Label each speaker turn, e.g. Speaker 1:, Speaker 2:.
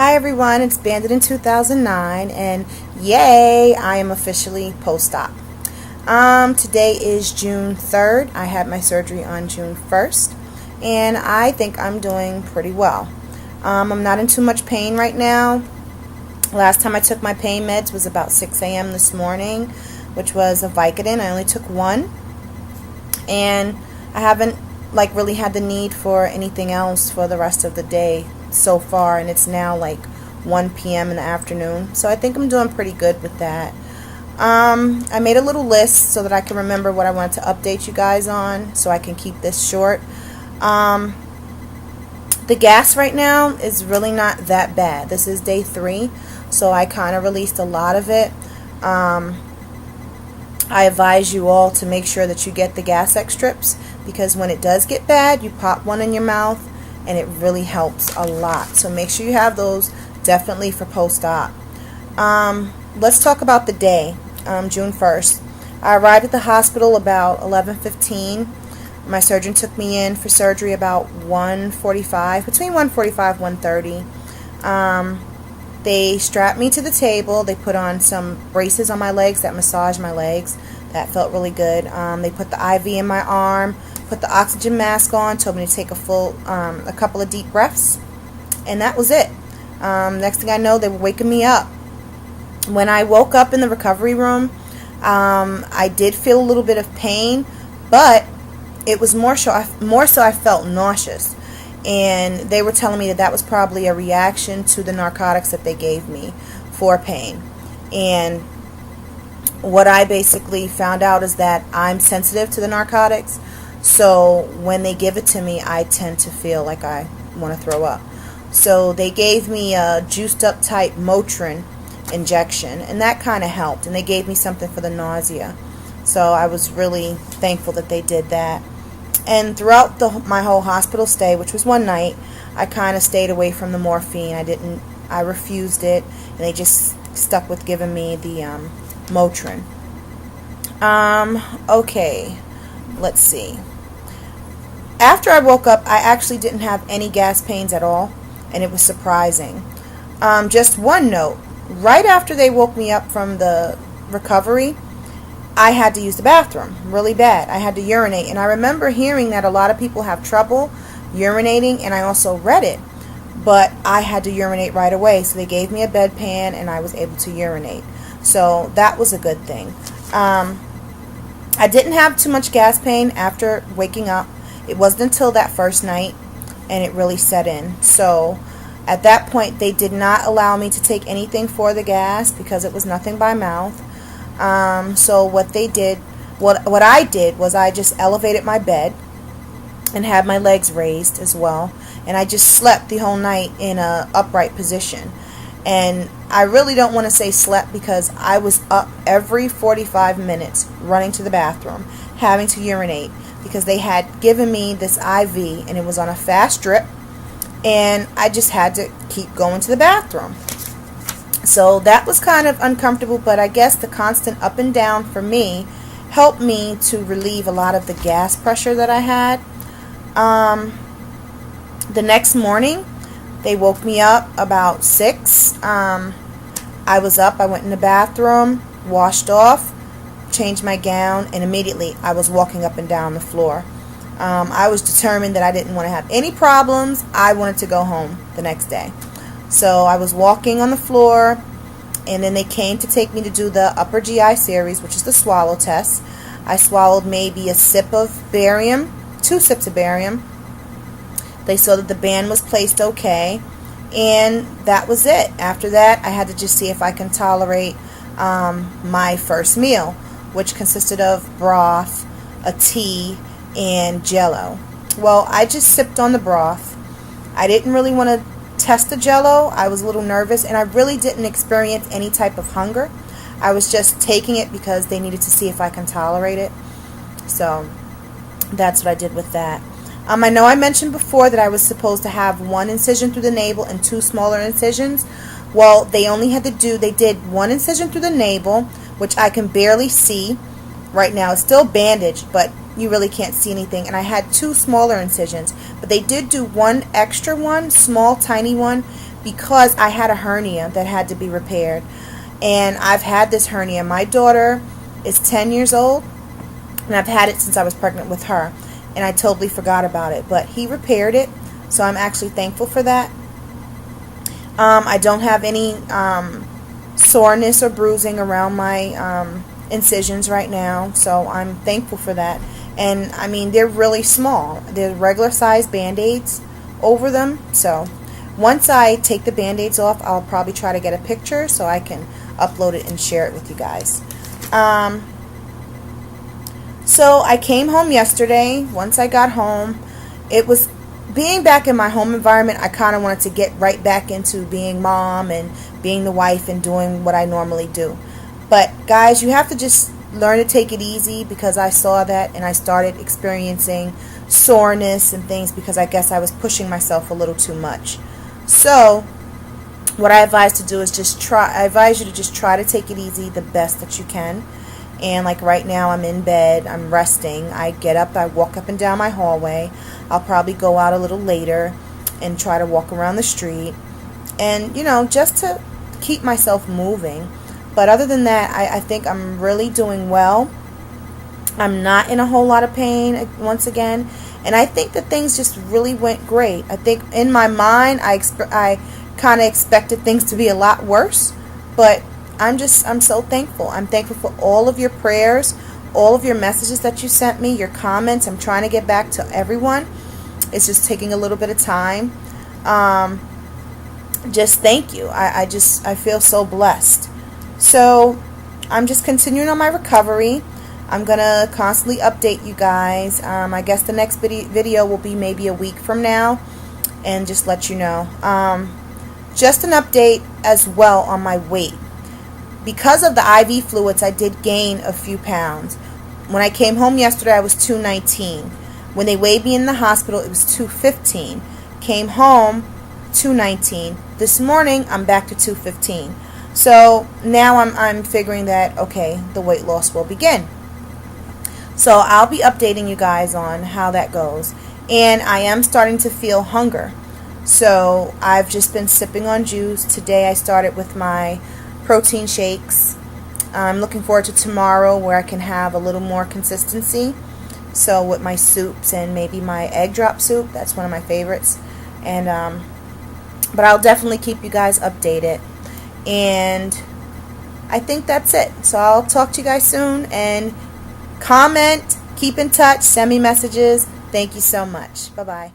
Speaker 1: Hi everyone, it's Bandit in 2009 and yay, I am officially post-op. Today is June 3rd. I had my surgery on June 1st and I think I'm doing pretty well. I'm not in too much pain right now. Last time I took my pain meds was about 6 a.m. this morning, which was a Vicodin. I only took one and I haven't really had the need for anything else for the rest of the day so far, and it's now like 1 p.m. in the afternoon, so I think I'm doing pretty good with that. I made a little list so that I can remember what I wanted to update you guys on, so I can keep this short. The gas right now is really not that bad. This is day 3, so I kind of released a lot of it. I advise you all to make sure that you get the gas X strips, because when it does get bad, you pop one in your mouth and it really helps a lot. So make sure you have those definitely for post-op. Let's talk about the day, June 1st. I arrived at the hospital about 11:15. My surgeon took me in for surgery about 1:45, between 1:45 and 1:30. They strapped me to the table. They put on some braces on my legs that massaged my legs. That felt really good. They put the IV in my arm, put the oxygen mask on, told me to take a couple of deep breaths, and that was it. Next thing I know, they were waking me up. When I woke up in the recovery room, I did feel a little bit of pain, but it was more so I felt nauseous. And they were telling me that that was probably a reaction to the narcotics that they gave me for pain. And what I basically found out is that I'm sensitive to the narcotics. So when they give it to me, I tend to feel like I want to throw up. So they gave me a juiced up type Motrin injection, and that kind of helped. And they gave me something for the nausea. So I was really thankful that they did that. And throughout my whole hospital stay, which was one night, I kind of stayed away from the morphine. I refused it, and they just stuck with giving me the Motrin. Okay, let's see. After I woke up, I actually didn't have any gas pains at all, and it was surprising. Just one note, right after they woke me up from the recovery, I had to use the bathroom really bad. I had to urinate, and I remember hearing that a lot of people have trouble urinating, and I also read it, but I had to urinate right away, so they gave me a bedpan and I was able to urinate, so that was a good thing. I didn't have too much gas pain after waking up. It wasn't until that first night and it really set in. So at that point they did not allow me to take anything for the gas because it was nothing by mouth. So what I did was I just elevated my bed and had my legs raised as well, and I just slept the whole night in a upright position. And I really don't want to say slept, because I was up every 45 minutes running to the bathroom, having to urinate, because they had given me this IV and it was on a fast drip, and I just had to keep going to the bathroom. So that was kind of uncomfortable, but I guess the constant up and down for me helped me to relieve a lot of the gas pressure that I had. The next morning, they woke me up about 6. I was up, I went in the bathroom, washed off, changed my gown, and immediately I was walking up and down the floor. I was determined that I didn't want to have any problems. I wanted to go home the next day. So I was walking on the floor, and then they came to take me to do the upper GI series, which is the swallow test. I swallowed maybe a sip of barium, 2 sips of barium. They saw that the band was placed okay, and that was it. After that, I had to just see if I can tolerate my first meal, which consisted of broth, a tea, and Jello. Well, I just sipped on the broth. I didn't really want to test the Jello. I was a little nervous, and I really didn't experience any type of hunger. I was just taking it because they needed to see if I can tolerate it. So that's what I did with that. I know I mentioned before that I was supposed to have 1 incision through the navel and 2 smaller incisions. Well, they did 1 incision through the navel, which I can barely see right now. It's still bandaged, but you really can't see anything. And I had 2 smaller incisions, but they did do 1 extra one, small, tiny one, because I had a hernia that had to be repaired. And I've had this hernia. My daughter is 10 years old, and I've had it since I was pregnant with her. And I totally forgot about it. But he repaired it, so I'm actually thankful for that. I don't have any soreness or bruising around my incisions right now, so I'm thankful for that. And I mean, they're really small. They're regular size band-aids over them. So once I take the band-aids off, I'll probably try to get a picture so I can upload it and share it with you guys. So I came home yesterday. Once I got home, it was being back in my home environment. I kind of wanted to get right back into being mom and being the wife and doing what I normally do. But guys, you have to just learn to take it easy, because I saw that and I started experiencing soreness and things because I guess I was pushing myself a little too much. So what I advise to do is I advise you to just try to take it easy the best that you can. And like right now, I'm in bed, I'm resting. I get up, I walk up and down my hallway. I'll probably go out a little later and try to walk around the street, and just to keep myself moving. But other than that, I think I'm really doing well. I'm not in a whole lot of pain once again, and I think that things just really went great. I think in my mind, I kind of expected things to be a lot worse, but I'm so thankful. I'm thankful for all of your prayers, all of your messages that you sent me, your comments. I'm trying to get back to everyone. It's just taking a little bit of time. Just thank you. I feel so blessed. So I'm just continuing on my recovery. I'm going to constantly update you guys. I guess the next video will be maybe a week from now, and just let you know. Just an update as well on my weight. Because of the IV fluids, I did gain a few pounds. When I came home yesterday, I was 219. When they weighed me in the hospital, it was 215. Came home, 219. This morning, I'm back to 215. So now I'm figuring that, okay, the weight loss will begin. So I'll be updating you guys on how that goes. And I am starting to feel hunger. So I've just been sipping on juice. Today I started with my protein shakes. I'm looking forward to tomorrow where I can have a little more consistency. So with my soups and maybe my egg drop soup, that's one of my favorites. And but I'll definitely keep you guys updated. And I think that's it. So I'll talk to you guys soon, and comment, keep in touch, send me messages. Thank you so much. Bye-bye.